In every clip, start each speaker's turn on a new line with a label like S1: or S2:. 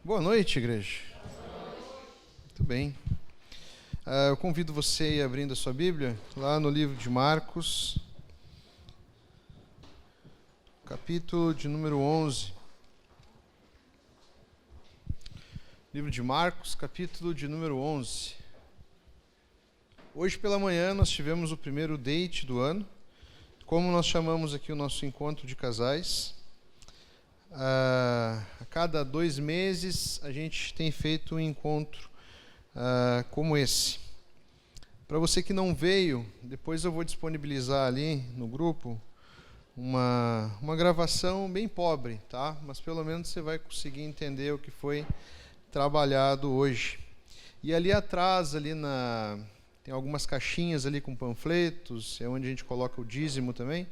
S1: Boa noite, igreja. Muito bem. Eu convido você a ir abrindo a sua Bíblia, lá no livro de Marcos, capítulo de número 11. Livro de Marcos, capítulo de número 11. Hoje pela manhã nós tivemos o primeiro date do ano, como nós chamamos aqui o nosso encontro de casais. A cada 2 meses a gente tem feito um encontro como esse. Para você que não veio, depois eu vou disponibilizar ali no grupo uma gravação bem pobre, tá? Mas pelo menos você vai conseguir entender o que foi trabalhado hoje. E ali atrás, tem algumas caixinhas ali com panfletos, é onde a gente coloca o dízimo também.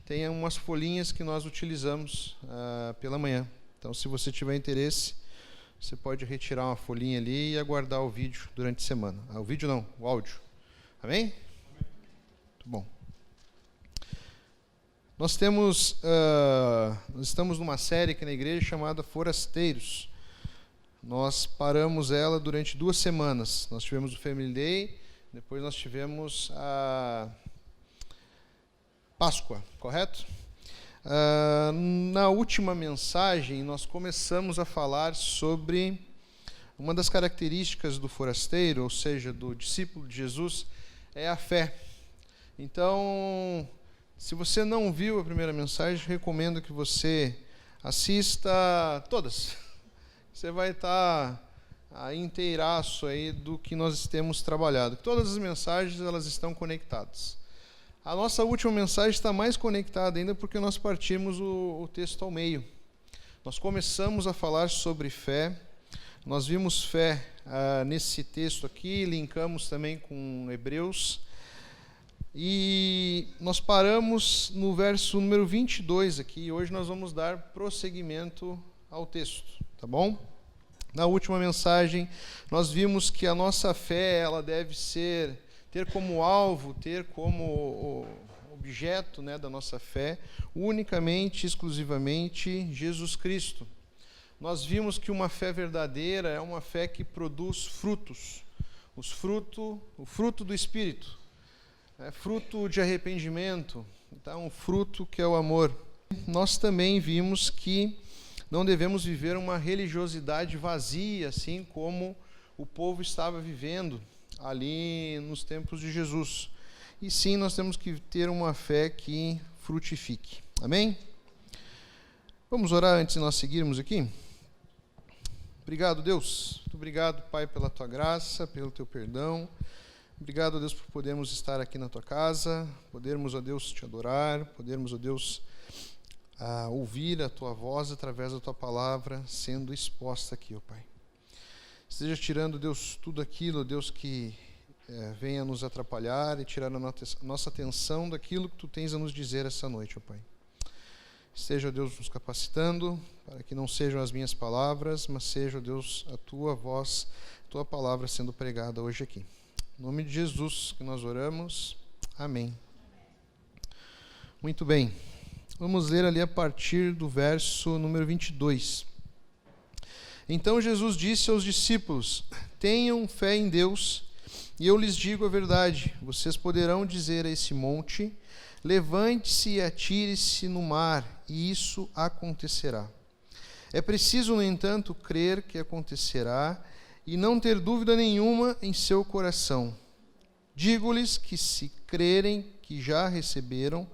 S1: Tem umas folhinhas que nós utilizamos pela manhã. Então, se você tiver interesse, você pode retirar uma folhinha ali e aguardar o vídeo durante a semana. O vídeo não, o áudio. Amém? Muito bom. Nós estamos numa série aqui na igreja chamada Forasteiros. Nós paramos ela durante 2 semanas. Nós tivemos o Family Day, depois nós tivemos a Páscoa, correto? Na última mensagem, nós começamos a falar sobre uma das características do forasteiro, ou seja, do discípulo de Jesus, é a fé. Então, se você não viu a primeira mensagem, recomendo que você assista todas. Você vai estar inteiraço aí do que nós temos trabalhado. Todas as mensagens, elas estão conectadas. A nossa última mensagem está mais conectada ainda porque nós partimos o texto ao meio. Nós começamos a falar sobre fé, nós vimos fé nesse texto aqui, linkamos também com Hebreus, e nós paramos no verso número 22 aqui, e hoje nós vamos dar prosseguimento ao texto, tá bom? Na última mensagem, nós vimos que a nossa fé, ela deve ter como alvo, ter como objeto, da nossa fé, unicamente, exclusivamente, Jesus Cristo. Nós vimos que uma fé verdadeira é uma fé que produz frutos. O fruto do Espírito. É fruto de arrependimento. Então, um fruto que é o amor. Nós também vimos que não devemos viver uma religiosidade vazia, assim como o povo estava vivendo ali nos tempos de Jesus. E sim, nós temos que ter uma fé que frutifique. Amém? Vamos orar antes de nós seguirmos aqui? Obrigado, Deus. Muito obrigado, Pai, pela Tua graça, pelo Teu perdão. Obrigado, Deus, por podermos estar aqui na Tua casa, podermos, ó Deus, Te adorar, podermos, ó Deus, ouvir a Tua voz através da Tua palavra sendo exposta aqui, ó Pai. Esteja tirando, Deus, tudo aquilo, Deus, que venha nos atrapalhar e tirar a nossa atenção daquilo que Tu tens a nos dizer essa noite, ó Pai. Esteja, Deus, nos capacitando para que não sejam as minhas palavras, mas seja, Deus, a Tua voz, a Tua palavra sendo pregada hoje aqui. Em nome de Jesus que nós oramos. Amém. Muito bem. Vamos ler ali a partir do verso número 22. Então Jesus disse aos discípulos: tenham fé em Deus, e eu lhes digo a verdade. Vocês poderão dizer a esse monte: levante-se e atire-se no mar, e isso acontecerá. É preciso, no entanto, crer que acontecerá e não ter dúvida nenhuma em seu coração. Digo-lhes que, se crerem que já receberam,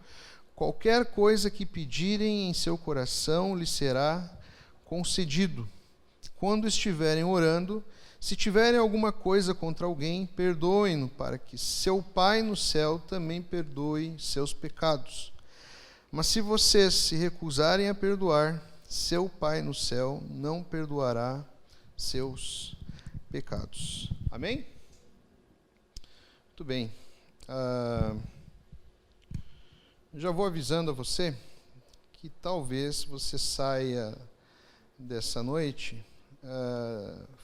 S1: qualquer coisa que pedirem em seu coração lhes será concedido. Quando estiverem orando, se tiverem alguma coisa contra alguém, perdoem-no, para que seu Pai no céu também perdoe seus pecados. Mas se vocês se recusarem a perdoar, seu Pai no céu não perdoará seus pecados. Amém? Muito bem. Já vou avisando a você que talvez você saia dessa noite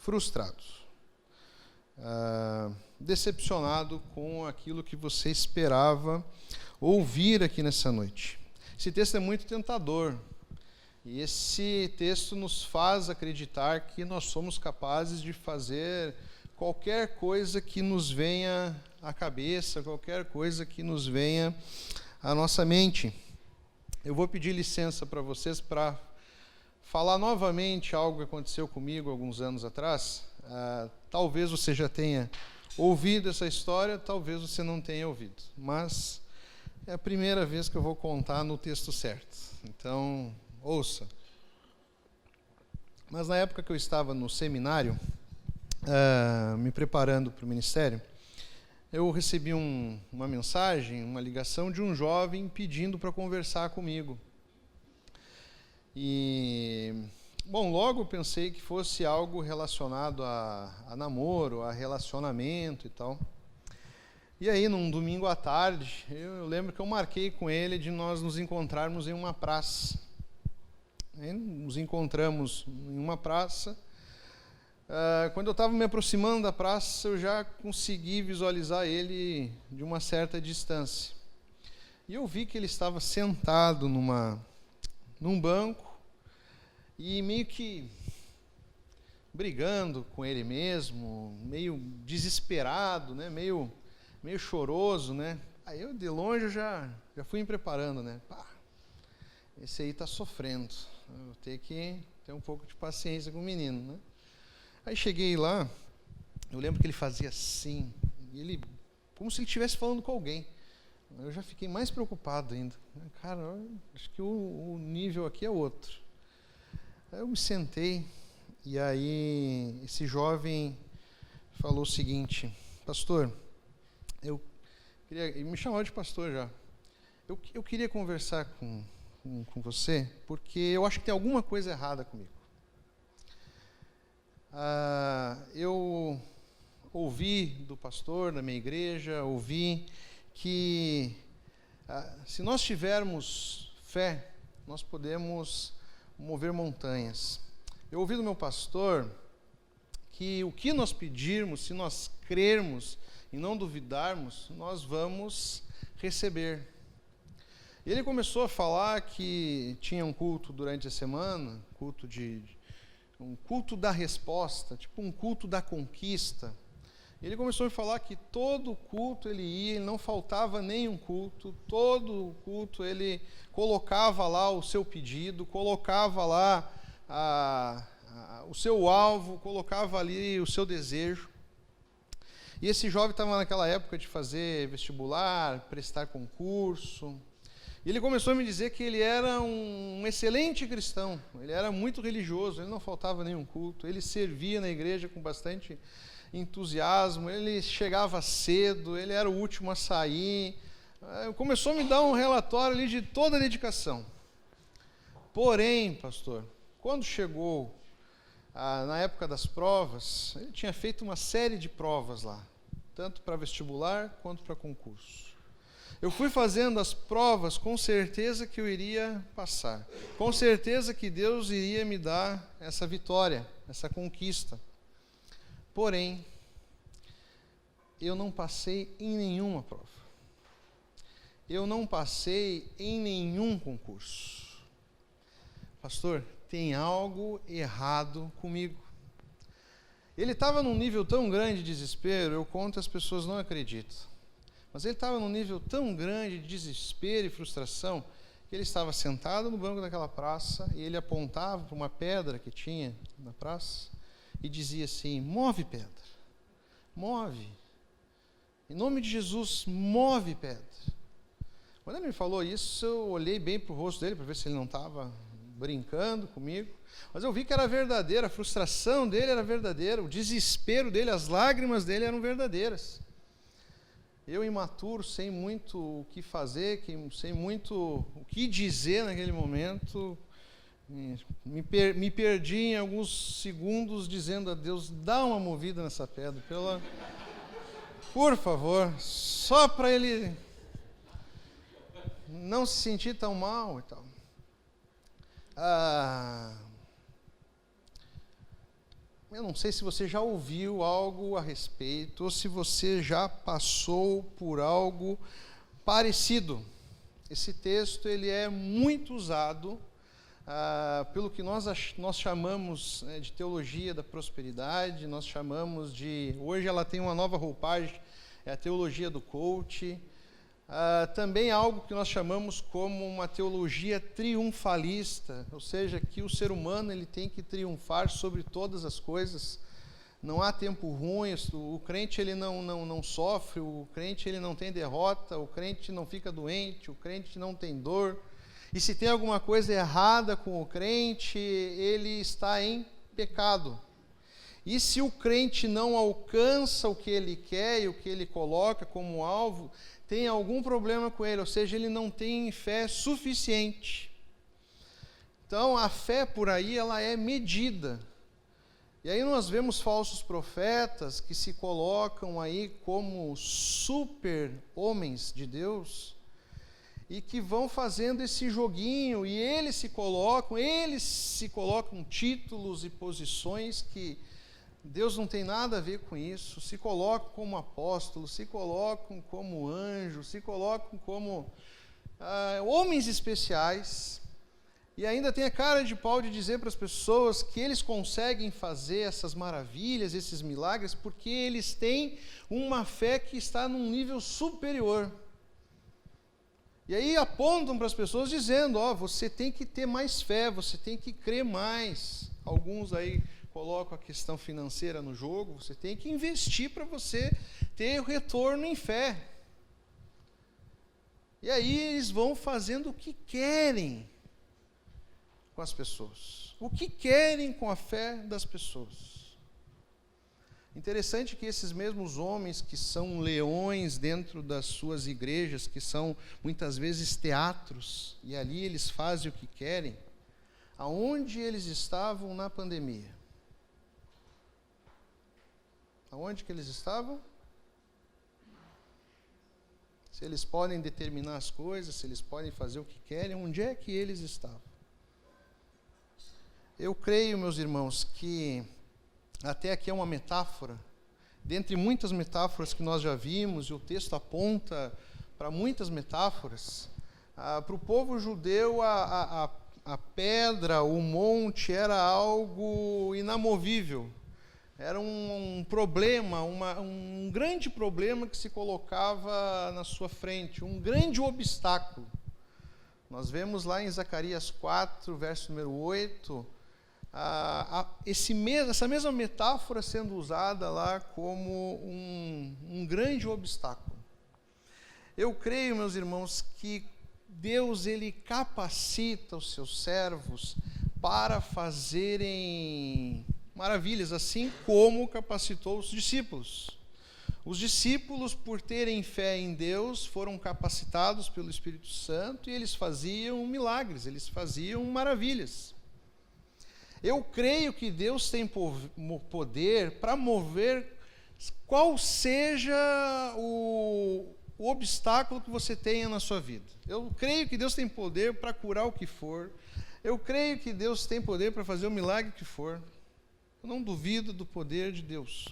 S1: frustrado, decepcionado com aquilo que você esperava ouvir aqui nessa noite. Esse texto é muito tentador E esse texto nos faz acreditar que nós somos capazes de fazer qualquer coisa que nos venha à cabeça, qualquer coisa que nos venha à nossa mente. Eu vou pedir licença para vocês para falar novamente algo que aconteceu comigo alguns anos atrás. Talvez você já tenha ouvido essa história, talvez você não tenha ouvido, mas é a primeira vez que eu vou contar no texto certo. Então, ouça. Mas na época que eu estava no seminário, me preparando para o ministério, eu recebi uma mensagem, uma ligação de um jovem pedindo para conversar comigo. E, bom, logo eu pensei que fosse algo relacionado a namoro, a relacionamento e tal. E aí, num domingo à tarde, eu lembro que eu marquei com ele de nós nos encontrarmos em uma praça. Aí, nos encontramos em uma praça. Quando eu estava me aproximando da praça, eu já consegui visualizar ele de uma certa distância. E eu vi que ele estava sentado num banco e meio que brigando com ele mesmo, meio desesperado, né? meio choroso, né? Aí eu, de longe, eu já fui me preparando, né? Esse aí está sofrendo. Eu vou ter que ter um pouco de paciência com o menino, né? Aí cheguei lá, eu lembro que ele fazia assim, como se ele estivesse falando com alguém. Eu já fiquei mais preocupado ainda. Cara, acho que o nível aqui é outro. Aí eu me sentei, e aí esse jovem falou o seguinte: pastor, ele me chamou de pastor já. Eu queria conversar com você, porque eu acho que tem alguma coisa errada comigo. Eu ouvi do pastor da minha igreja, ouvi que se nós tivermos fé, nós podemos mover montanhas. Eu ouvi do meu pastor que o que nós pedirmos, se nós crermos e não duvidarmos, nós vamos receber. Ele começou a falar que tinha um culto durante a semana, um culto da resposta, tipo um culto da conquista. Ele começou a falar que todo culto ele ia, ele não faltava nenhum culto, todo culto ele colocava lá o seu pedido, colocava lá o seu alvo, colocava ali o seu desejo. E esse jovem estava naquela época de fazer vestibular, prestar concurso. E ele começou a me dizer que ele era um excelente cristão, ele era muito religioso, ele não faltava nenhum culto, ele servia na igreja com bastante entusiasmo, ele chegava cedo, ele era o último a sair. Começou a me dar um relatório ali de toda a dedicação. Porém, pastor, quando chegou na época das provas, ele tinha feito uma série de provas lá, tanto para vestibular quanto para concurso. Eu fui fazendo as provas com certeza que eu iria passar, com certeza que Deus iria me dar essa vitória, essa conquista. Porém, eu não passei em nenhuma prova. Eu não passei em nenhum concurso. Pastor, tem algo errado comigo. Ele estava num nível tão grande de desespero, eu conto e as pessoas não acreditam. Mas ele estava num nível tão grande de desespero e frustração, que ele estava sentado no banco daquela praça, e ele apontava para uma pedra que tinha na praça, e dizia assim: move pedra, move. Em nome de Jesus, move pedra. Quando ele me falou isso, eu olhei bem para o rosto dele, para ver se ele não estava brincando comigo, mas eu vi que era verdadeira, a frustração dele era verdadeira, o desespero dele, as lágrimas dele eram verdadeiras. Eu, imaturo, sem muito o que fazer, sem muito o que dizer naquele momento, me perdi em alguns segundos dizendo a Deus: dá uma movida nessa pedra, por favor, só para ele não se sentir tão mal e tal. Eu não sei se você já ouviu algo a respeito ou se você já passou por algo parecido. Esse texto ele é muito usado pelo que nós chamamos, né, de teologia da prosperidade, nós chamamos de... Hoje ela tem uma nova roupagem, é a teologia do coach. Também algo que nós chamamos como uma teologia triunfalista, ou seja, que o ser humano ele tem que triunfar sobre todas as coisas. Não há tempo ruim, o crente ele não sofre, o crente ele não tem derrota, o crente não fica doente, o crente não tem dor. E se tem alguma coisa errada com o crente, ele está em pecado. E se o crente não alcança o que ele quer e o que ele coloca como alvo, tem algum problema com ele, ou seja, ele não tem fé suficiente. Então, a fé por aí, ela é medida. E aí nós vemos falsos profetas que se colocam aí como super homens de Deus e que vão fazendo esse joguinho, e eles se colocam títulos e posições que Deus não tem nada a ver com isso, se colocam como apóstolos, se colocam como anjos, se colocam como homens especiais, e ainda tem a cara de pau de dizer para as pessoas que eles conseguem fazer essas maravilhas, esses milagres, porque eles têm uma fé que está num nível superior. E aí apontam para as pessoas dizendo, você tem que ter mais fé, você tem que crer mais. Alguns aí colocam a questão financeira no jogo, você tem que investir para você ter o retorno em fé. E aí eles vão fazendo o que querem com as pessoas, o que querem com a fé das pessoas. Interessante que esses mesmos homens que são leões dentro das suas igrejas, que são muitas vezes teatros, e ali eles fazem o que querem, aonde eles estavam na pandemia? Aonde que eles estavam? Se eles podem determinar as coisas, se eles podem fazer o que querem, onde é que eles estavam? Eu creio, meus irmãos, que até aqui é uma metáfora, dentre muitas metáforas que nós já vimos, e o texto aponta para muitas metáforas. Para o povo judeu, a pedra, o monte, era algo inamovível. Era um problema, um grande problema que se colocava na sua frente, um grande obstáculo. Nós vemos lá em Zacarias 4, verso número 8, essa mesma metáfora sendo usada lá como um grande obstáculo. Eu creio, meus irmãos, que Deus ele capacita os seus servos para fazerem maravilhas, assim como capacitou os discípulos. Os discípulos, por terem fé em Deus, foram capacitados pelo Espírito Santo e eles faziam milagres, eles faziam maravilhas. Eu creio que Deus tem poder para mover qual seja o obstáculo que você tenha na sua vida. Eu creio que Deus tem poder para curar o que for. Eu creio que Deus tem poder para fazer o milagre que for. Eu não duvido do poder de Deus.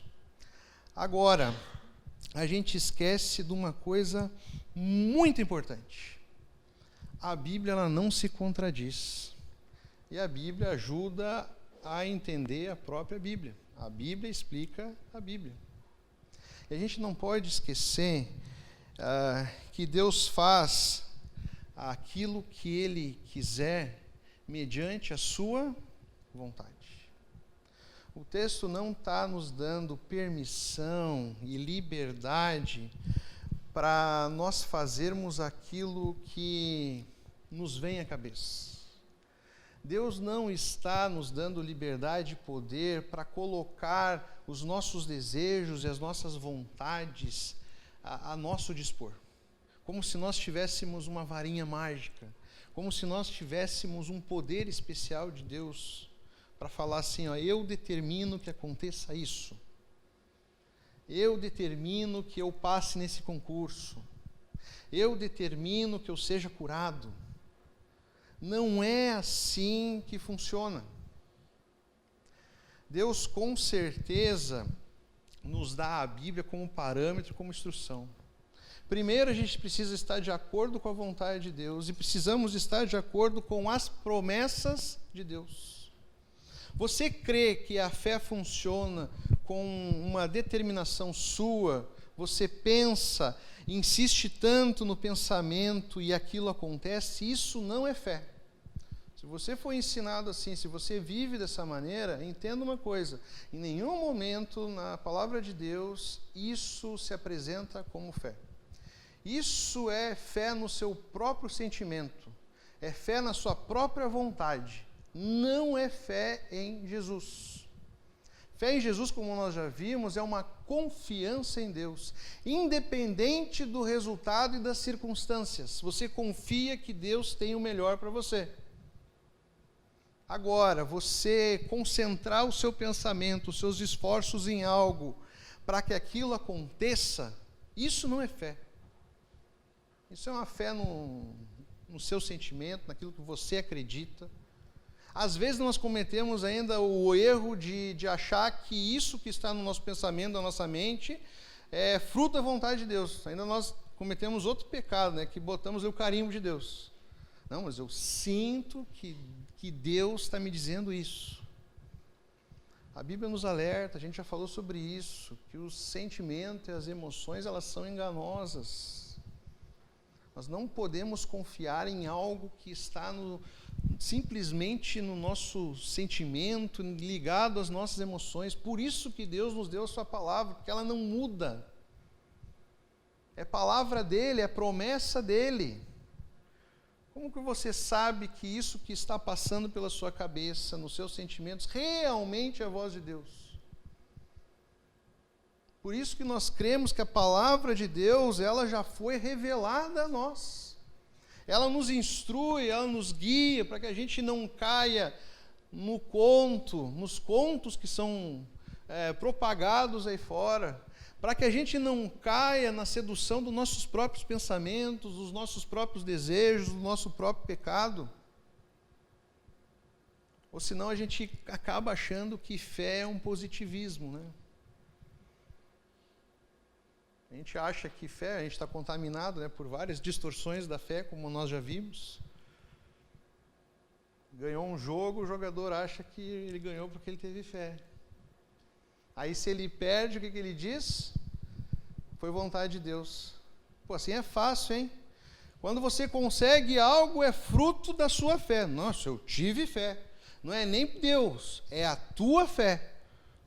S1: Agora, a gente esquece de uma coisa muito importante. A Bíblia ela não se contradiz. E a Bíblia ajuda a entender a própria Bíblia. A Bíblia explica a Bíblia. E a gente não pode esquecer que Deus faz aquilo que Ele quiser mediante a sua vontade. O texto não está nos dando permissão e liberdade para nós fazermos aquilo que nos vem à cabeça. Deus não está nos dando liberdade e poder para colocar os nossos desejos e as nossas vontades a nosso dispor. Como se nós tivéssemos uma varinha mágica, como se nós tivéssemos um poder especial de Deus para falar assim, eu determino que aconteça isso. Eu determino que eu passe nesse concurso. Eu determino que eu seja curado. Não é assim que funciona. Deus com certeza nos dá a Bíblia como parâmetro, como instrução. Primeiro, a gente precisa estar de acordo com a vontade de Deus e precisamos estar de acordo com as promessas de Deus. Você crê que a fé funciona com uma determinação sua? Você pensa, insiste tanto no pensamento e aquilo acontece? Isso não é fé. Se você foi ensinado assim, se você vive dessa maneira, entenda uma coisa: em nenhum momento na palavra de Deus isso se apresenta como fé. Isso é fé no seu próprio sentimento, é fé na sua própria vontade, não é fé em Jesus. Fé em Jesus, como nós já vimos, é uma confiança em Deus, independente do resultado e das circunstâncias. Você confia que Deus tem o melhor para você. Agora, você concentrar o seu pensamento, os seus esforços em algo, para que aquilo aconteça, isso não é fé. Isso é uma fé no seu sentimento, naquilo que você acredita. Às vezes nós cometemos ainda o erro de achar que isso que está no nosso pensamento, na nossa mente, é fruto da vontade de Deus. Ainda nós cometemos outro pecado, né, que botamos o carimbo de Deus. Não, mas eu sinto que Deus está me dizendo isso. A Bíblia nos alerta, a gente já falou sobre isso, que os sentimentos e as emoções, elas são enganosas. Nós não podemos confiar em algo que está simplesmente no nosso sentimento, ligado às nossas emoções. Por isso que Deus nos deu a sua palavra, porque ela não muda. É palavra dele, é promessa dele. Como que você sabe que isso que está passando pela sua cabeça, nos seus sentimentos, realmente é a voz de Deus? Por isso que nós cremos que a palavra de Deus, ela já foi revelada a nós. Ela nos instrui, ela nos guia, para que a gente não caia nos contos que são propagados aí fora, para que a gente não caia na sedução dos nossos próprios pensamentos, dos nossos próprios desejos, do nosso próprio pecado. Ou senão a gente acaba achando que fé é um positivismo, né? A gente acha que fé, a gente está contaminado, né, por várias distorções da fé, como nós já vimos. Ganhou um jogo, o jogador acha que ele ganhou porque ele teve fé. Aí se ele perde, o que ele diz? Foi vontade de Deus. Pô, assim é fácil, hein? Quando você consegue algo, é fruto da sua fé. Nossa, eu tive fé. Não é nem Deus, é a tua fé.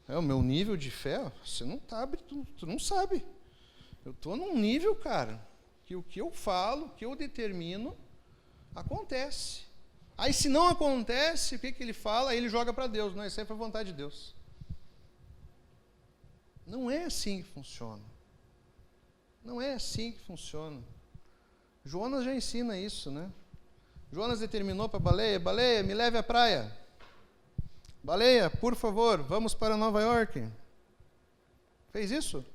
S1: É o meu nível de fé, você não sabe, tu não sabe. Eu estou num nível, cara, que o que eu falo, o que eu determino, acontece. Aí se não acontece, o que ele fala? Aí ele joga para Deus. Não, isso aí foi vontade de Deus. Não é assim que funciona. Não é assim que funciona. Jonas já ensina isso, né? Jonas determinou para a baleia: baleia, me leve à praia. Baleia, por favor, vamos para Nova York. Fez isso?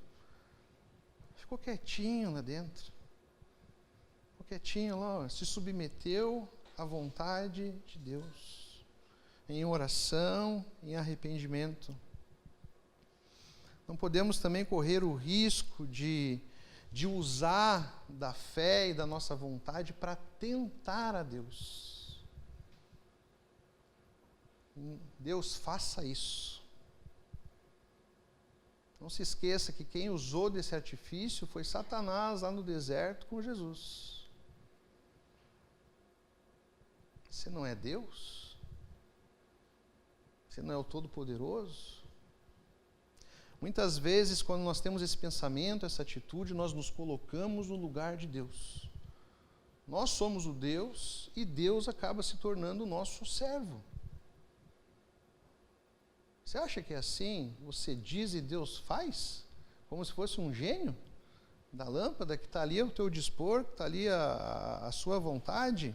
S1: Ficou quietinho lá dentro. Ficou quietinho lá, se submeteu à vontade de Deus, em oração, em arrependimento. Não podemos também correr o risco de usar da fé e da nossa vontade para tentar a Deus. Deus, faça isso. Não se esqueça que quem usou desse artifício foi Satanás lá no deserto com Jesus. Você não é Deus? Você não é o Todo-Poderoso? Muitas vezes, quando nós temos esse pensamento, essa atitude, nós nos colocamos no lugar de Deus. Nós somos o Deus e Deus acaba se tornando o nosso servo. Você acha que é assim? Você diz e Deus faz? Como se fosse um gênio da lâmpada que está ali ao teu dispor, que está ali a sua vontade?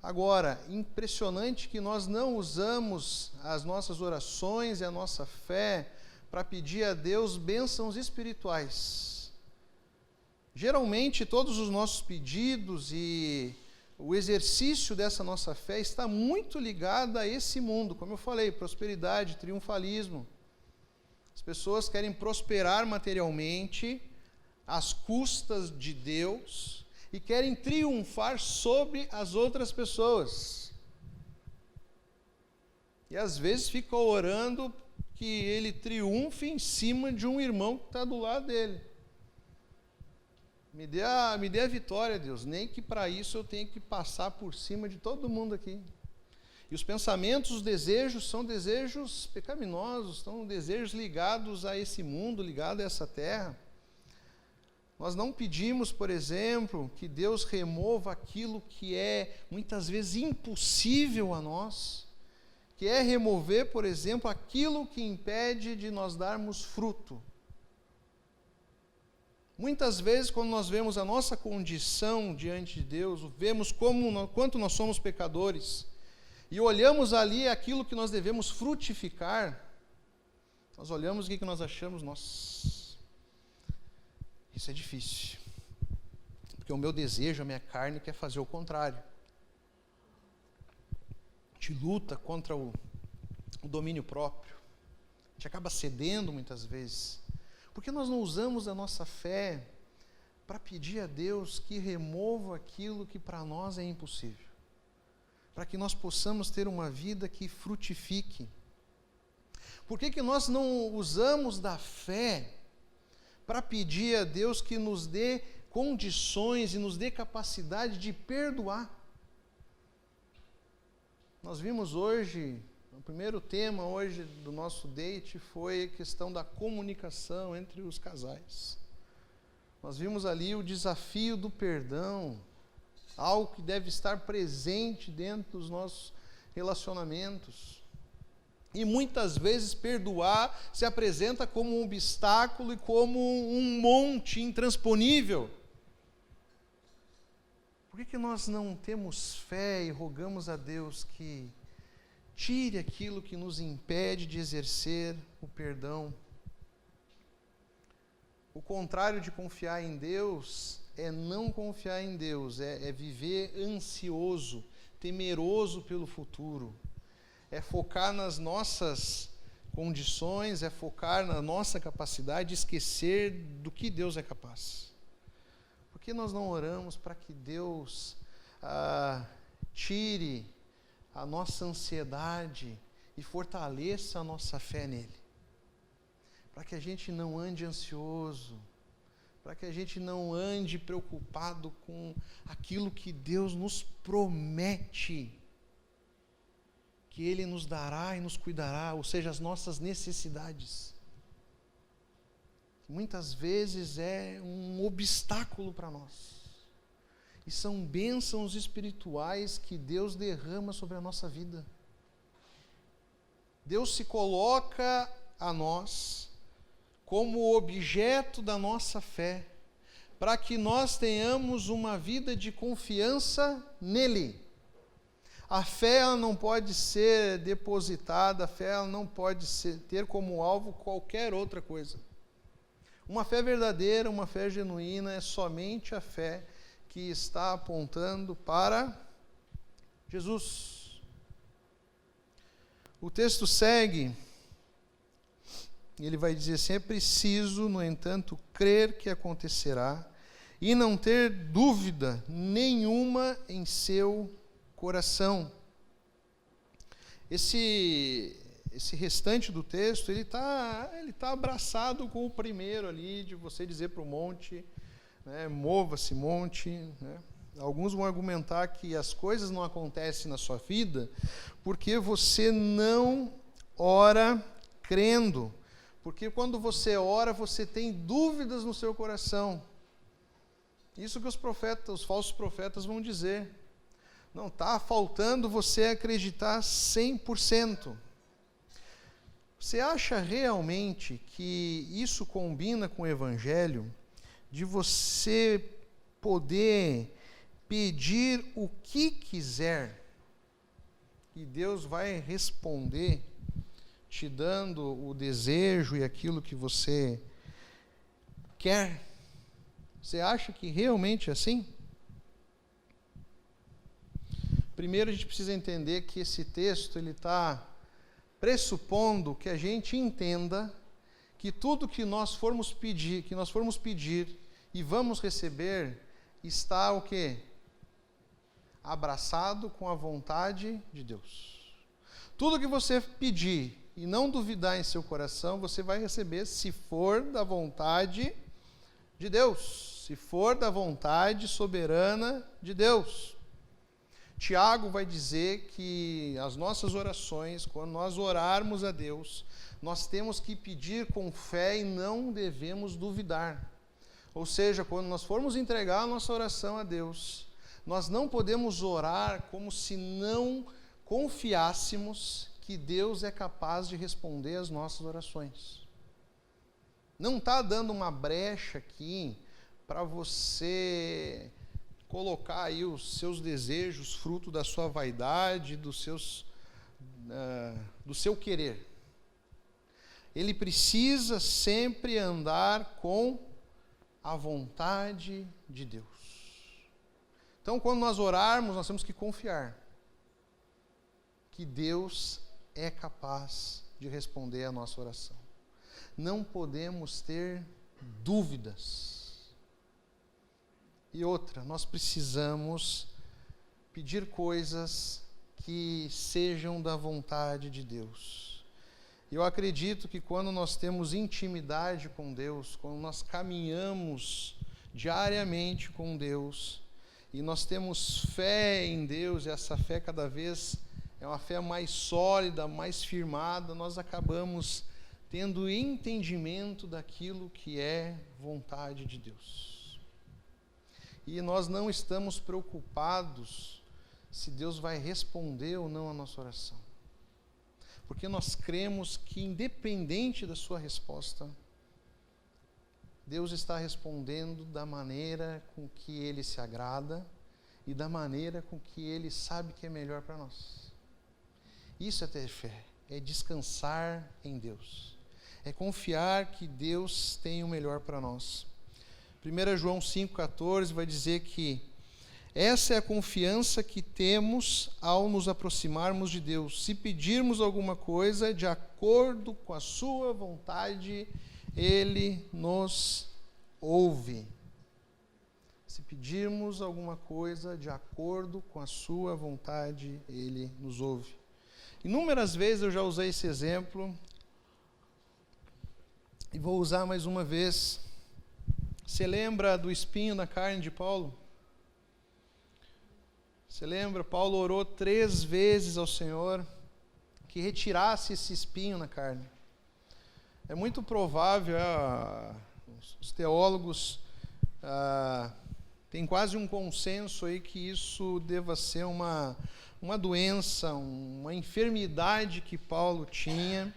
S1: Agora, impressionante que nós não usamos as nossas orações e a nossa fé para pedir a Deus bênçãos espirituais. Geralmente, todos os nossos pedidos e o exercício dessa nossa fé está muito ligado a esse mundo, como eu falei, prosperidade, triunfalismo. As pessoas querem prosperar materialmente às custas de Deus e querem triunfar sobre as outras pessoas. E às vezes ficam orando que ele triunfe em cima de um irmão que está do lado dele. Me dê a vitória, Deus, nem que para isso eu tenha que passar por cima de todo mundo aqui. E os pensamentos, os desejos, são desejos pecaminosos, são desejos ligados a esse mundo, ligados a essa terra. Nós não pedimos, por exemplo, que Deus remova aquilo que é muitas vezes impossível a nós, que é remover, por exemplo, aquilo que impede de nós darmos fruto. Muitas vezes, quando nós vemos a nossa condição diante de Deus, vemos quanto nós somos pecadores, e olhamos ali aquilo que nós devemos frutificar, nós olhamos e o que nós achamos? Nossa, isso é difícil. Porque o meu desejo, a minha carne quer fazer o contrário. A gente luta contra o domínio próprio. A gente acaba cedendo muitas vezes. Porque nós não usamos a nossa fé para pedir a Deus que remova aquilo que para nós é impossível. Para que nós possamos ter uma vida que frutifique. Por que nós não usamos da fé para pedir a Deus que nos dê condições e nos dê capacidade de perdoar? Nós vimos hoje, o primeiro tema hoje do nosso date foi a questão da comunicação entre os casais. Nós vimos ali o desafio do perdão, algo que deve estar presente dentro dos nossos relacionamentos. E muitas vezes perdoar se apresenta como um obstáculo e como um monte intransponível. Por que nós não temos fé e rogamos a Deus que tire aquilo que nos impede de exercer o perdão? O contrário de confiar em Deus é não confiar em Deus, é viver ansioso, temeroso pelo futuro, é focar nas nossas condições, é focar na nossa capacidade de esquecer do que Deus é capaz. Por que nós não oramos para que Deus tire a nossa ansiedade e fortaleça a nossa fé nele? Para que a gente não ande ansioso, para que a gente não ande preocupado com aquilo que Deus nos promete, que Ele nos dará e nos cuidará, ou seja, as nossas necessidades. Muitas vezes é um obstáculo para nós. E são bênçãos espirituais que Deus derrama sobre a nossa vida. Deus se coloca a nós como objeto da nossa fé, para que nós tenhamos uma vida de confiança nele. A fé ela não pode ser depositada, a fé ela não pode ter como alvo qualquer outra coisa. Uma fé verdadeira, uma fé genuína é somente a fé que está apontando para Jesus. O texto segue, e ele vai dizer assim: é preciso, no entanto, crer que acontecerá e não ter dúvida nenhuma em seu coração. Esse restante do texto, ele tá abraçado com o primeiro ali, de você dizer para o monte, né, mova-se monte, né? Alguns vão argumentar que as coisas não acontecem na sua vida porque você não ora crendo. Porque quando você ora, você tem dúvidas no seu coração. Isso que os falsos profetas vão dizer. Não, está faltando você acreditar 100%. Você acha realmente que isso combina com o Evangelho? De você poder pedir o que quiser e Deus vai responder, te dando o desejo e aquilo que você quer? Você acha que realmente é assim? Primeiro a gente precisa entender que esse texto ele está pressupondo que a gente entenda que tudo que nós formos pedir e vamos receber, está o quê? Abraçado com a vontade de Deus. Tudo que você pedir e não duvidar em seu coração, você vai receber se for da vontade de Deus, se for da vontade soberana de Deus. Tiago vai dizer que as nossas orações, quando nós orarmos a Deus, nós temos que pedir com fé e não devemos duvidar. Ou seja, quando nós formos entregar a nossa oração a Deus, nós não podemos orar como se não confiássemos que Deus é capaz de responder às nossas orações. Não está dando uma brecha aqui para você colocar aí os seus desejos, fruto da sua vaidade, do seu querer. Ele precisa sempre andar com a vontade de Deus. Então, quando nós orarmos, nós temos que confiar que Deus é capaz de responder a nossa oração. Não podemos ter dúvidas. E outra, nós precisamos pedir coisas que sejam da vontade de Deus. Eu acredito que quando nós temos intimidade com Deus, quando nós caminhamos diariamente com Deus, e nós temos fé em Deus, e essa fé cada vez é uma fé mais sólida, mais firmada, nós acabamos tendo entendimento daquilo que é vontade de Deus. E nós não estamos preocupados se Deus vai responder ou não a nossa oração. Porque nós cremos que, independente da sua resposta, Deus está respondendo da maneira com que Ele se agrada e da maneira com que Ele sabe que é melhor para nós. Isso é ter fé, é descansar em Deus, é confiar que Deus tem o melhor para nós. 1 João 5,14 vai dizer que essa é a confiança que temos ao nos aproximarmos de Deus. Se pedirmos alguma coisa de acordo com a sua vontade, Ele nos ouve. Se pedirmos alguma coisa de acordo com a sua vontade, Ele nos ouve. Inúmeras vezes eu já usei esse exemplo e vou usar mais uma vez. Você lembra do espinho na carne de Paulo? Você lembra? Paulo orou 3 vezes ao Senhor que retirasse esse espinho na carne. É muito provável, os teólogos têm quase um consenso aí que isso deva ser uma doença, uma enfermidade que Paulo tinha,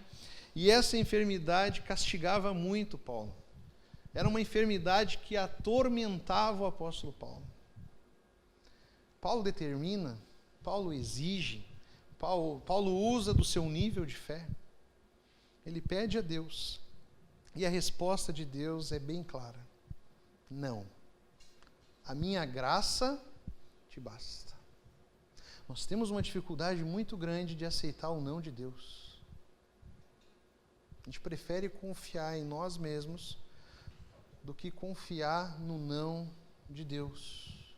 S1: e essa enfermidade castigava muito Paulo. Era uma enfermidade que atormentava o apóstolo Paulo. Paulo determina, Paulo exige, Paulo usa do seu nível de fé. Ele pede a Deus. E a resposta de Deus é bem clara. Não. A minha graça te basta. Nós temos uma dificuldade muito grande de aceitar o não de Deus. A gente prefere confiar em nós mesmos do que confiar no não de Deus.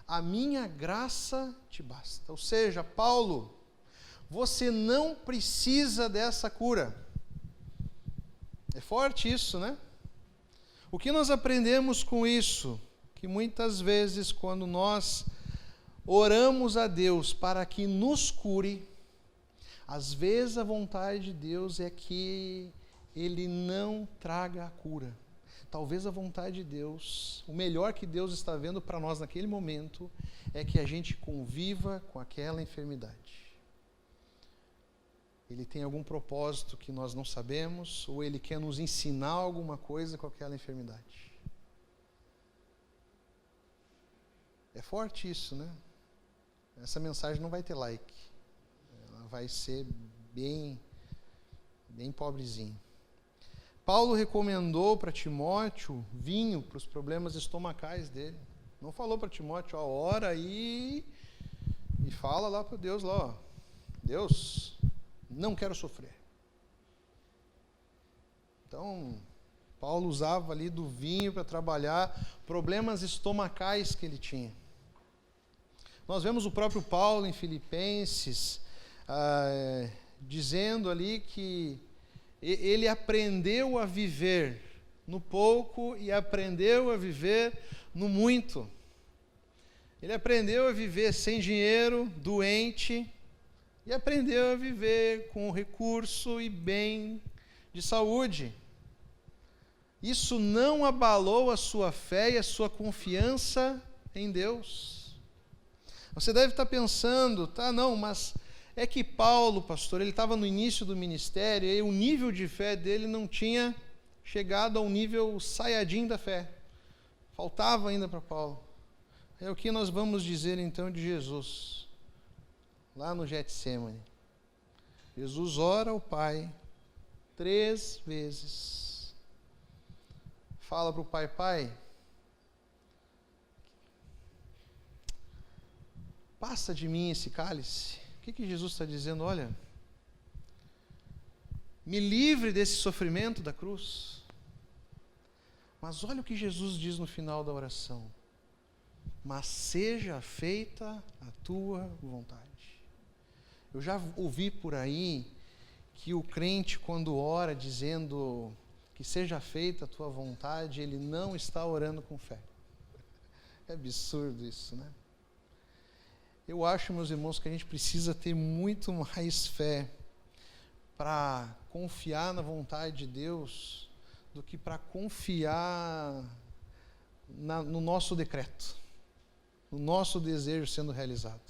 S1: A minha graça te basta. Ou seja, Paulo, você não precisa dessa cura. É forte isso, né? O que nós aprendemos com isso? Que muitas vezes, quando nós oramos a Deus para que nos cure, às vezes a vontade de Deus é que Ele não traga a cura. Talvez a vontade de Deus, o melhor que Deus está vendo para nós naquele momento, é que a gente conviva com aquela enfermidade. Ele tem algum propósito que nós não sabemos, ou Ele quer nos ensinar alguma coisa com aquela enfermidade. É forte isso, né? Essa mensagem não vai ter like. Ela vai ser bem pobrezinha. Paulo recomendou para Timóteo vinho para os problemas estomacais dele. Não falou para Timóteo, ora aí e fala lá para Deus, lá, ó, Deus, não quero sofrer. Então, Paulo usava ali do vinho para trabalhar problemas estomacais que ele tinha. Nós vemos o próprio Paulo em Filipenses dizendo ali que ele aprendeu a viver no pouco e aprendeu a viver no muito. Ele aprendeu a viver sem dinheiro, doente, e aprendeu a viver com recurso e bem de saúde. Isso não abalou a sua fé e a sua confiança em Deus. Você deve estar pensando, mas é que Paulo, pastor, ele estava no início do ministério e o nível de fé dele não tinha chegado ao nível Sayajin da fé. Faltava ainda para Paulo. É o que nós vamos dizer então de Jesus, lá no Getsêmani. Jesus ora ao Pai 3 vezes. Fala para o Pai: Pai, passa de mim esse cálice. O que Jesus está dizendo? Olha, me livre desse sofrimento da cruz. Mas olha o que Jesus diz no final da oração: mas seja feita a tua vontade. Eu já ouvi por aí que o crente, quando ora dizendo que seja feita a tua vontade, ele não está orando com fé. É absurdo isso, né? Eu acho, meus irmãos, que a gente precisa ter muito mais fé para confiar na vontade de Deus do que para confiar no nosso decreto, no nosso desejo sendo realizado.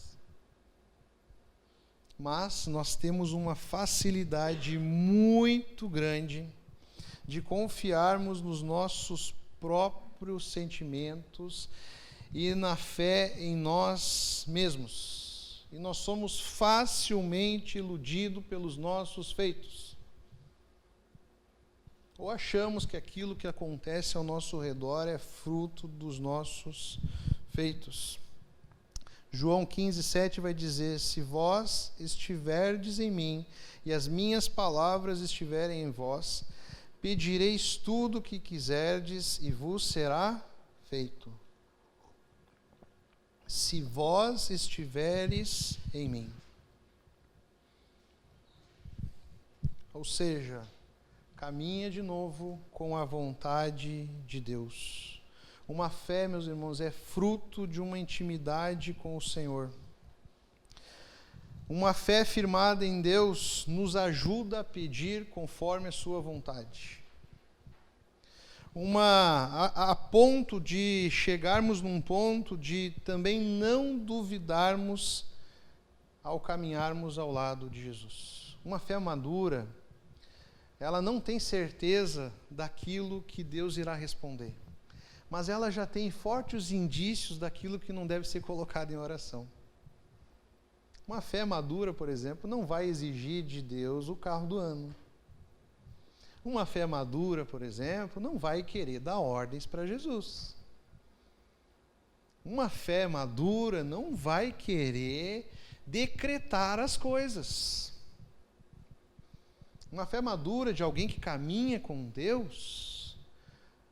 S1: Mas nós temos uma facilidade muito grande de confiarmos nos nossos próprios sentimentos e na fé em nós mesmos. E nós somos facilmente iludidos pelos nossos feitos. Ou achamos que aquilo que acontece ao nosso redor é fruto dos nossos feitos. João 15:7 vai dizer: se vós estiverdes em mim e as minhas palavras estiverem em vós, pedireis tudo o que quiserdes e vos será feito. Se vós estiveres em mim. Ou seja, caminha de novo com a vontade de Deus. Uma fé, meus irmãos, é fruto de uma intimidade com o Senhor. Uma fé firmada em Deus nos ajuda a pedir conforme a sua vontade. A ponto de chegarmos num ponto de também não duvidarmos ao caminharmos ao lado de Jesus. Uma fé madura, ela não tem certeza daquilo que Deus irá responder, mas ela já tem fortes indícios daquilo que não deve ser colocado em oração. Uma fé madura, por exemplo, não vai exigir de Deus o carro do ano. Uma fé madura, por exemplo, não vai querer dar ordens para Jesus. Uma fé madura não vai querer decretar as coisas. Uma fé madura de alguém que caminha com Deus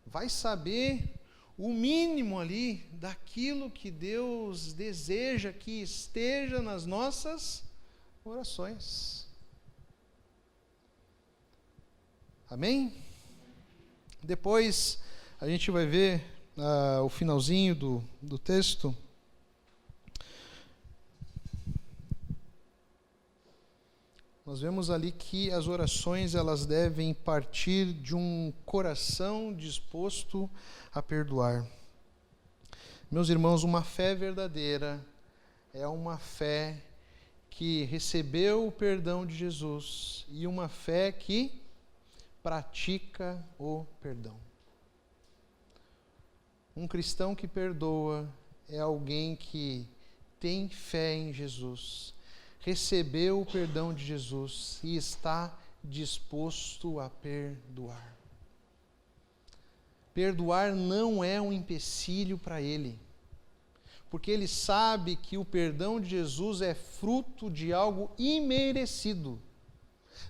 S1: vai saber o mínimo ali daquilo que Deus deseja que esteja nas nossas orações. Amém? Depois a gente vai ver o finalzinho do texto. Nós vemos ali que as orações elas devem partir de um coração disposto a perdoar. Meus irmãos, uma fé verdadeira é uma fé que recebeu o perdão de Jesus e uma fé que pratica o perdão. Um cristão que perdoa é alguém que tem fé em Jesus, recebeu o perdão de Jesus e está disposto a perdoar. Perdoar não é um empecilho para ele, porque ele sabe que o perdão de Jesus é fruto de algo imerecido.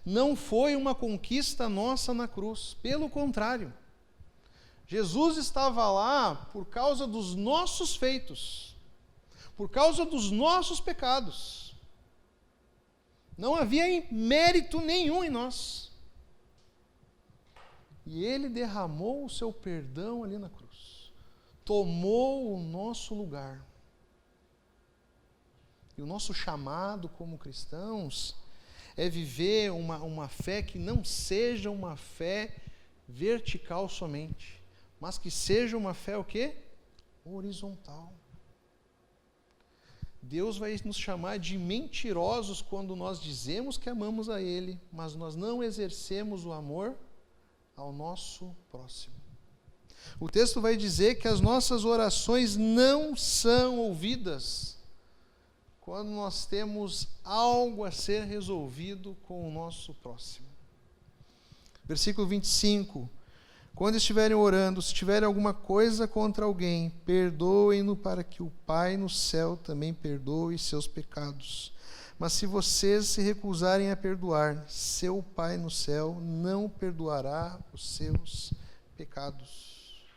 S1: Não foi uma conquista nossa na cruz, pelo contrário. Jesus estava lá por causa dos nossos feitos, por causa dos nossos pecados. Não havia mérito nenhum em nós. E Ele derramou o seu perdão ali na cruz. Tomou o nosso lugar. E o nosso chamado como cristãos é viver uma fé que não seja uma fé vertical somente, mas que seja uma fé o quê? Horizontal. Deus vai nos chamar de mentirosos quando nós dizemos que amamos a Ele, mas nós não exercemos o amor ao nosso próximo. O texto vai dizer que as nossas orações não são ouvidas quando nós temos algo a ser resolvido com o nosso próximo. Versículo 25. Quando estiverem orando, se tiverem alguma coisa contra alguém, perdoem-no para que o Pai no céu também perdoe seus pecados. Mas se vocês se recusarem a perdoar, seu Pai no céu não perdoará os seus pecados.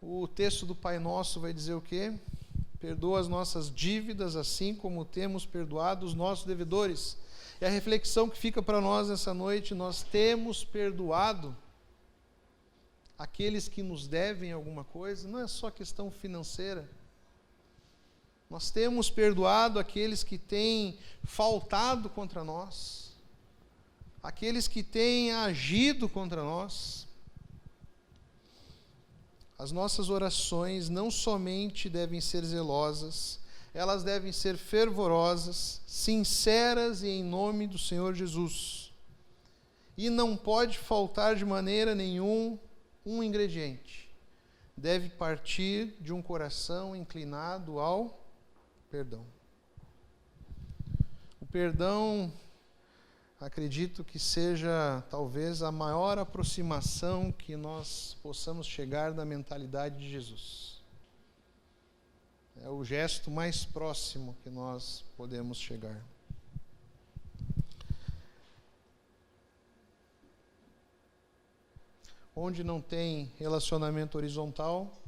S1: O texto do Pai Nosso vai dizer o quê? Perdoa as nossas dívidas, assim como temos perdoado os nossos devedores. E a reflexão que fica para nós nessa noite: nós temos perdoado aqueles que nos devem alguma coisa? Não é só questão financeira. Nós temos perdoado aqueles que têm faltado contra nós, aqueles que têm agido contra nós. As nossas orações não somente devem ser zelosas, elas devem ser fervorosas, sinceras e em nome do Senhor Jesus. E não pode faltar de maneira nenhuma um ingrediente. Deve partir de um coração inclinado ao perdão. O perdão, acredito que seja talvez a maior aproximação que nós possamos chegar da mentalidade de Jesus. É o gesto mais próximo que nós podemos chegar. Onde não tem relacionamento horizontal,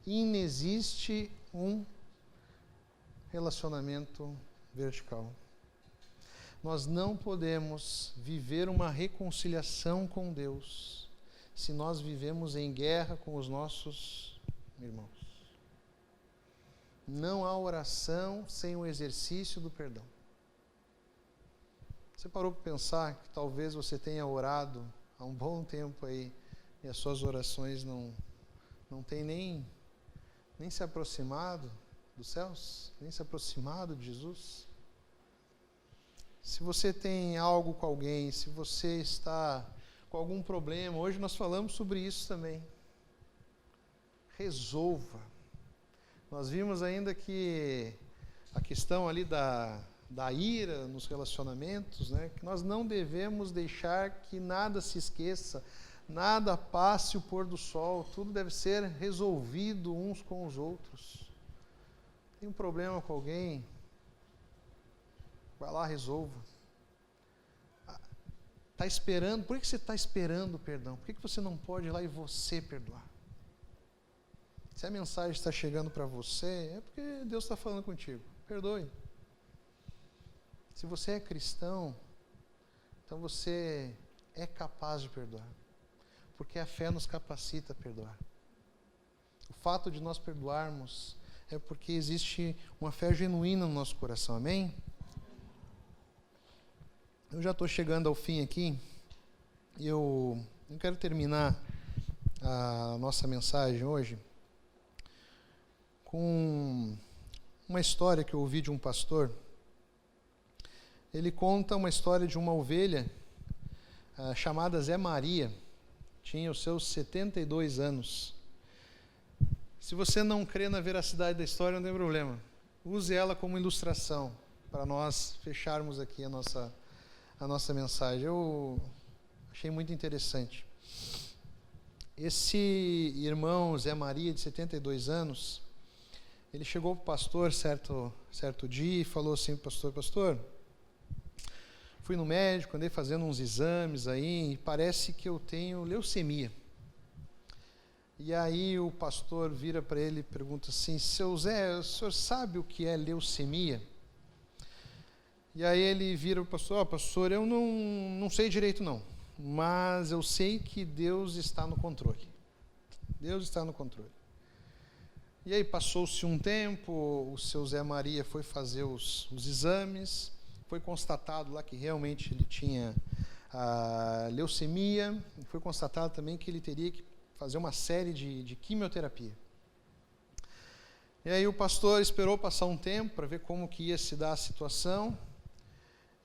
S1: inexiste um relacionamento vertical. Nós não podemos viver uma reconciliação com Deus se nós vivemos em guerra com os nossos irmãos. Não há oração sem o exercício do perdão. Você parou para pensar que talvez você tenha orado há um bom tempo aí e as suas orações não têm nem se aproximado dos céus, nem se aproximado de Jesus? Se você tem algo com alguém, se você está com algum problema, hoje nós falamos sobre isso também. Resolva. Nós vimos ainda que a questão ali da ira nos relacionamentos, né, que nós não devemos deixar que nada se esqueça, nada passe o pôr do sol, tudo deve ser resolvido uns com os outros. Tem um problema com alguém, vai lá, resolva. Está esperando, por que você está esperando o perdão? Por que você não pode ir lá e você perdoar? Se a mensagem está chegando para você, é porque Deus está falando contigo. Perdoe. Se você é cristão, então você é capaz de perdoar. Porque a fé nos capacita a perdoar. O fato de nós perdoarmos é porque existe uma fé genuína no nosso coração. Amém? Eu já estou chegando ao fim aqui. E eu quero terminar a nossa mensagem hoje com uma história que eu ouvi de um pastor. Ele conta uma história de uma ovelha chamada Zé Maria. Tinha os seus 72 anos. Se você não crê na veracidade da história, não tem problema. Use ela como ilustração para nós fecharmos aqui a nossa mensagem. Eu achei muito interessante. Esse irmão Zé Maria, de 72 anos, ele chegou para o pastor certo dia e falou assim: pastor, fui no médico, andei fazendo uns exames aí, e parece que eu tenho leucemia. E aí o pastor vira para ele e pergunta assim: seu Zé, o senhor sabe o que é leucemia? E aí ele vira para o pastor: pastor, eu não sei direito não, mas eu sei que Deus está no controle. Deus está no controle. E aí passou-se um tempo, o seu Zé Maria foi fazer os exames, foi constatado lá que realmente ele tinha a leucemia, e foi constatado também que ele teria que fazer uma série de quimioterapia. E aí o pastor esperou passar um tempo para ver como que ia se dar a situação,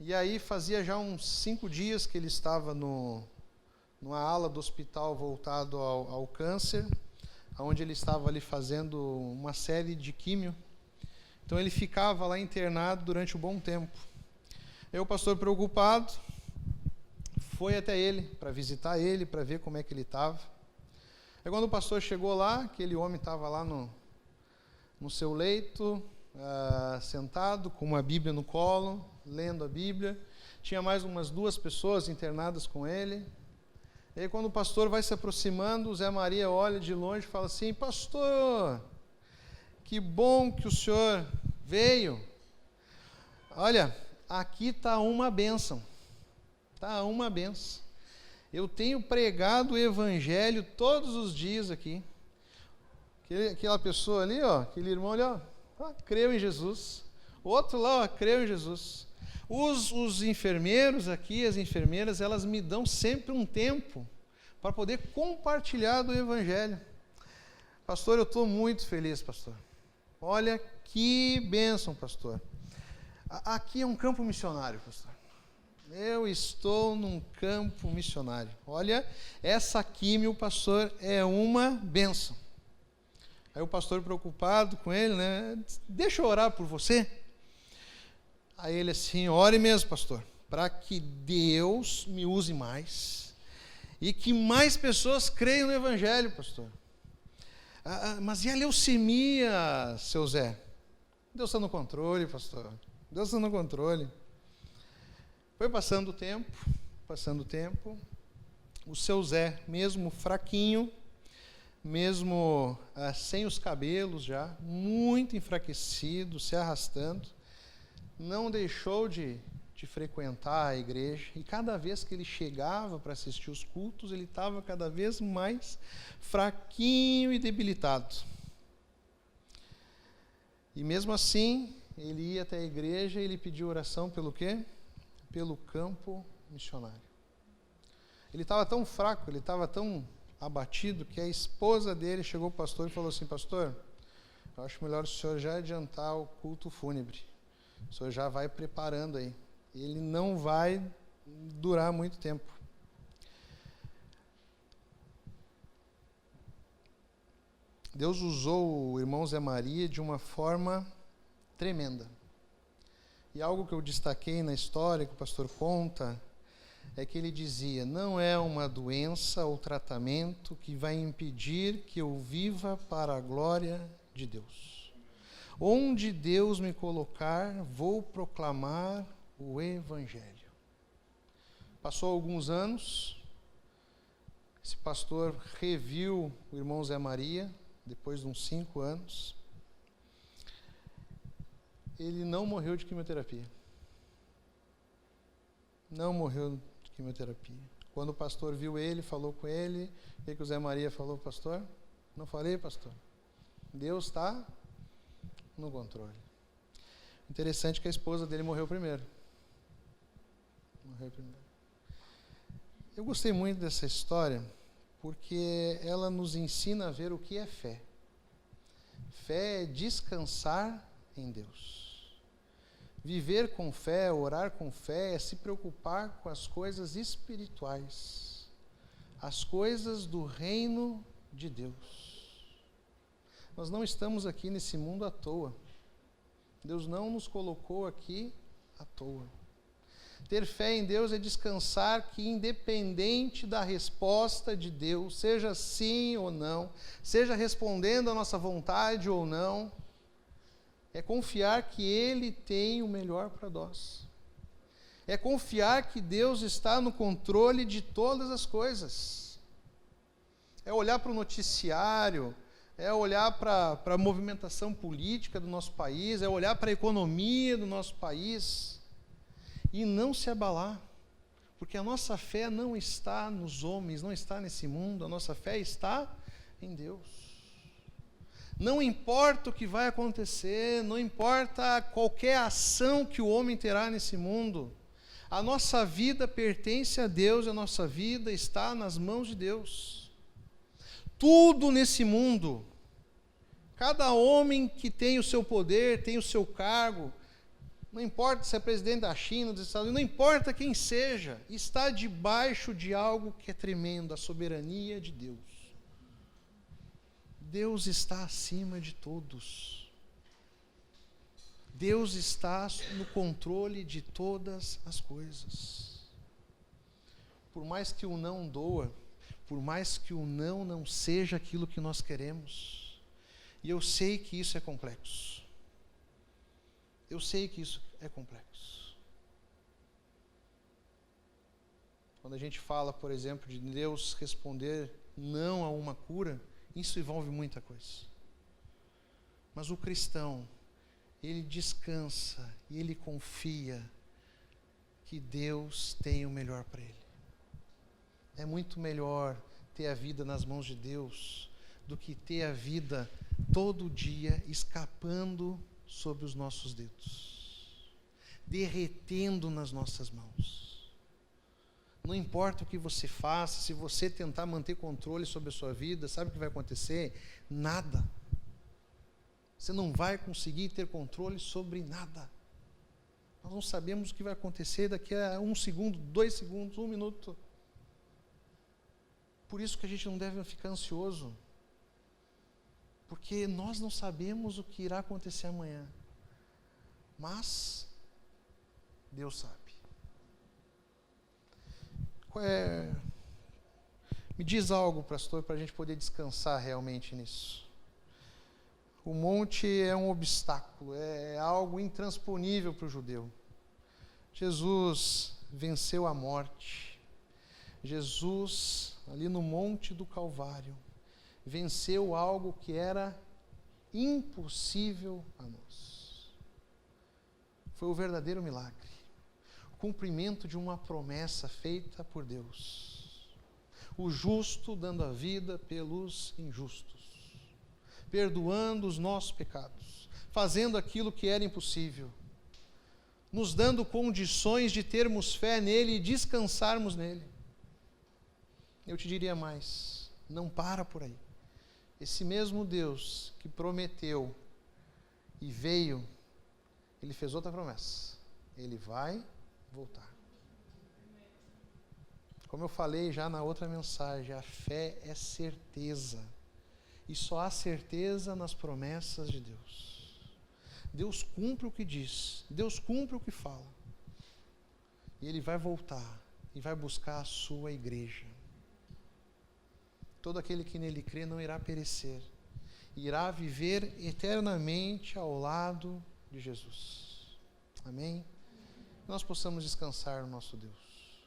S1: e aí fazia já uns 5 dias que ele estava numa ala do hospital voltado ao câncer, onde ele estava ali fazendo uma série de químio. Então ele ficava lá internado durante um bom tempo. Aí o pastor, preocupado, foi até ele, para visitar ele, para ver como é que ele estava. Aí quando o pastor chegou lá, aquele homem estava lá no seu leito, sentado, com uma Bíblia no colo, lendo a Bíblia. Tinha mais umas 2 pessoas internadas com ele. E aí quando o pastor vai se aproximando, o Zé Maria olha de longe e fala assim: pastor, que bom que o senhor veio. Olha, aqui está uma bênção. Está uma bênção. Eu tenho pregado o evangelho todos os dias aqui. Aquela pessoa ali, aquele irmão ali, creu em Jesus. O outro lá, creu em Jesus. Os enfermeiros aqui, as enfermeiras, elas me dão sempre um tempo para poder compartilhar do evangelho. Pastor, eu estou muito feliz, pastor. Olha que bênção, pastor. Aqui é um campo missionário, pastor. Eu estou num campo missionário. Olha, essa químio, pastor, é uma bênção. Aí o pastor, preocupado com ele, né? Deixa eu orar por você. Aí ele assim: ore mesmo, pastor, para que Deus me use mais e que mais pessoas creiam no evangelho, pastor. Mas e a leucemia, seu Zé? Deus está no controle, pastor. Deus está no controle. Foi passando o tempo, o seu Zé, mesmo fraquinho, mesmo sem os cabelos já, muito enfraquecido, se arrastando, não deixou de frequentar a igreja, e cada vez que ele chegava para assistir os cultos, ele estava cada vez mais fraquinho e debilitado. E mesmo assim, ele ia até a igreja e ele pediu oração pelo quê? Pelo campo missionário. Ele estava tão fraco, ele estava tão abatido, que a esposa dele chegou para o pastor e falou assim: pastor, eu acho melhor o senhor já adiantar o culto fúnebre. O senhor já vai preparando aí. Ele não vai durar muito tempo. Deus usou o irmão Zé Maria de uma forma tremenda. E algo que eu destaquei na história que o pastor conta é que ele dizia: não é uma doença ou tratamento que vai impedir que eu viva para a glória de Deus. Onde Deus me colocar, vou proclamar o evangelho. Passou alguns anos, esse pastor reviu o irmão Zé Maria, depois de uns 5 anos. Ele não morreu de quimioterapia. Não morreu de quimioterapia. Quando o pastor viu ele, falou com ele, o que o Zé Maria falou: pastor? Não falei, pastor? Deus está no controle. Interessante que a esposa dele morreu primeiro. Eu gostei muito dessa história, porque ela nos ensina a ver o que é fé. Fé é descansar em Deus. Viver com fé, orar com fé, é se preocupar com as coisas espirituais, as coisas do reino de Deus. Nós não estamos aqui nesse mundo à toa. Deus não nos colocou aqui à toa. Ter fé em Deus é descansar que, independente da resposta de Deus, seja sim ou não, seja respondendo à nossa vontade ou não, é confiar que Ele tem o melhor para nós. É confiar que Deus está no controle de todas as coisas. É olhar para o noticiário, é olhar para a movimentação política do nosso país, é olhar para a economia do nosso país e não se abalar. Porque a nossa fé não está nos homens, não está nesse mundo, a nossa fé está em Deus. Não importa o que vai acontecer, não importa qualquer ação que o homem terá nesse mundo, a nossa vida pertence a Deus, a nossa vida está nas mãos de Deus. Tudo nesse mundo, cada homem que tem o seu poder, tem o seu cargo, não importa se é presidente da China, dos Estados Unidos, não importa quem seja, está debaixo de algo que é tremendo, a soberania de Deus. Deus está acima de todos. Deus está no controle de todas as coisas. Por mais que o não doa, por mais que o não seja aquilo que nós queremos, e eu sei que isso é complexo. Eu sei que isso é complexo. Quando a gente fala, por exemplo, de Deus responder não a uma cura, isso envolve muita coisa. Mas o cristão, ele descansa e ele confia que Deus tem o melhor para ele. É muito melhor ter a vida nas mãos de Deus do que ter a vida todo dia escapando sob os nossos dedos, derretendo nas nossas mãos. Não importa o que você faça, se você tentar manter controle sobre a sua vida, sabe o que vai acontecer? Nada. Você não vai conseguir ter controle sobre nada. Nós não sabemos o que vai acontecer daqui a 1 segundo, 2 segundos, 1 minuto. Por isso que a gente não deve ficar ansioso. Porque nós não sabemos o que irá acontecer amanhã. Mas Deus sabe. Me diz algo, pastor, para a gente poder descansar realmente nisso. O monte é um obstáculo, é algo intransponível para o judeu. Jesus venceu a morte. Jesus, ali no Monte do Calvário, venceu algo que era impossível a nós. Foi o verdadeiro milagre. O cumprimento de uma promessa feita por Deus. O justo dando a vida pelos injustos. Perdoando os nossos pecados. Fazendo aquilo que era impossível. Nos dando condições de termos fé nele e descansarmos nele. Eu te diria mais, não para por aí. Esse mesmo Deus que prometeu e veio, ele fez outra promessa. Ele vai voltar. Como eu falei já na outra mensagem, a fé é certeza. E só há certeza nas promessas de Deus. Deus cumpre o que diz, Deus cumpre o que fala. E ele vai voltar e vai buscar a sua igreja. Todo aquele que nele crê não irá perecer, irá viver eternamente ao lado de Jesus. Amém? Nós possamos descansar no nosso Deus.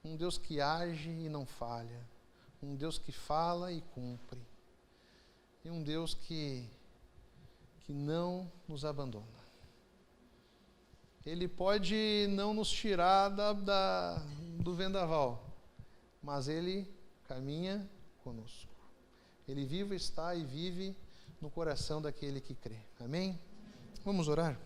S1: Um Deus que age e não falha. Um Deus que fala e cumpre. E um Deus que não nos abandona. Ele pode não nos tirar do vendaval, mas Ele caminha conosco. Ele vivo está e vive no coração daquele que crê. Amém? Vamos orar?